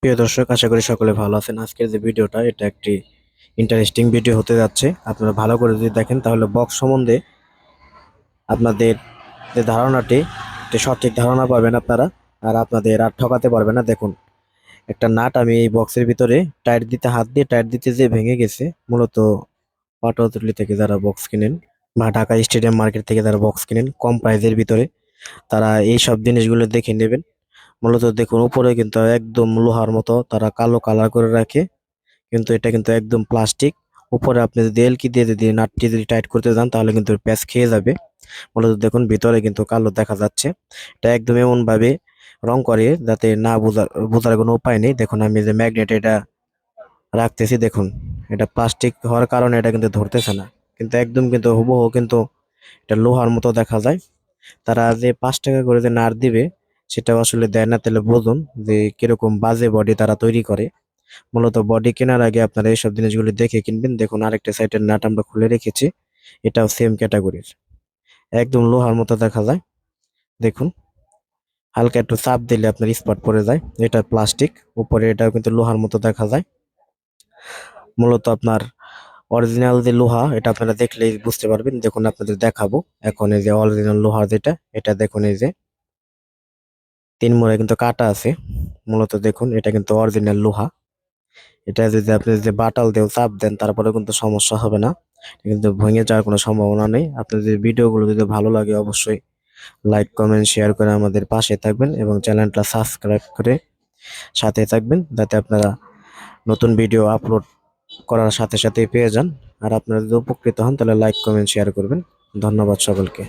প্রিয় দর্শক, আশা করি সকলে ভালো আছেন। আজকের যে ভিডিওটা, এটা একটি ইন্টারেস্টিং ভিডিও হতে যাচ্ছে। আপনারা ভালো করে যদি দেখেন তাহলে বক্স সম্বন্ধে আপনাদের যে ধারণাটি, একটি সঠিক ধারণা পাবেন আপনারা, আর আপনাদের আর ঠকাতে পারবে না। দেখুন, একটা নাট আমি এই বক্সের ভিতরে টাইট দিতে, হাত দিয়ে টাইট দিতে যে ভেঙে গেছে। মূলত পাটুয়াতলি থেকে যারা বক্স কিনেন বা ঢাকা স্টেডিয়াম মার্কেট থেকে যারা বক্স কিনেন কম প্রাইজের ভিতরে, তারা এই সব জিনিসগুলো দেখে নেবেন। মূলত দেখুন, উপরে কিন্তু একদম লোহার মতো তারা কালো কালার করে রাখে, কিন্তু এটা কিন্তু একদম প্লাস্টিক। উপরে আপনি যদি এলকি দিয়ে যদি নাটটি যদি টাইট করতে যান তাহলে কিন্তু প্যাচ খেয়ে যাবে। মূলত দেখুন, ভিতরে কিন্তু কালো দেখা যাচ্ছে। এটা একদম এমন ভাবে রং করে যাতে না বোঝার বোঝার কোনো উপায় নেই। দেখুন, আমি যে ম্যাগনেট এটা রাখতেছি, দেখুন এটা প্লাস্টিক হওয়ার কারণে এটা কিন্তু ধরতেছে না, কিন্তু একদম কিন্তু হুবহু কিন্তু এটা লোহার মতো দেখা যায়। তারা যে 5 টাকা করে যে নাট দিবে সেটা আসলে দেয় না। তাহলে বুঝুন যে কিরকম বাজে বডি তারা তৈরি করে। মূলত বডি কেনার আগে আপনারা এইসব জিনিসগুলো দেখে কিনবেন। দেখুন, আরেকটা সাইডের নাট আমরা খুলে রেখেছি, এটাও সেম ক্যাটাগরির, একদম লোহার মতো দেখা যায়। দেখুন, হালকা একটু চাপ দিলে আপনার স্পট পড়ে যায়। এটা প্লাস্টিক, উপরে এটাও কিন্তু লোহার মতো দেখা যায়। মূলত আপনার অরিজিনাল যে লোহা, এটা আপনারা দেখলেই বুঝতে পারবেন। দেখুন, আপনাদের দেখাবো এখন। এই যে অরিজিনাল লোহা যেটা, এটা দেখুন, এই যে 3 মুড়ে কিন্তু কাটা আছে। মূলত দেখুন, এটা কিন্তু অরিজিনাল লোহা। এটা যদি আপনি যে বাটাল দিয়ে চাপ দেন তারপরে কিন্তু সমস্যা হবে না, কিন্তু ভেঙে যাওয়ার কোনো সম্ভাবনা নেই। আপনাদের যে ভিডিওগুলো যদি ভালো লাগে অবশ্যই লাইক, কমেন্ট, শেয়ার করে আমাদের পাশে থাকবেন এবং চ্যানেলটা সাবস্ক্রাইব করে সাথে থাকবেন, যাতে আপনারা নতুন ভিডিও আপলোড করার সাথে সাথেই পেয়ে যান। আর আপনারা যদি উপকৃত হন তাহলে লাইক, কমেন্ট, শেয়ার করবেন। ধন্যবাদ সকলকে।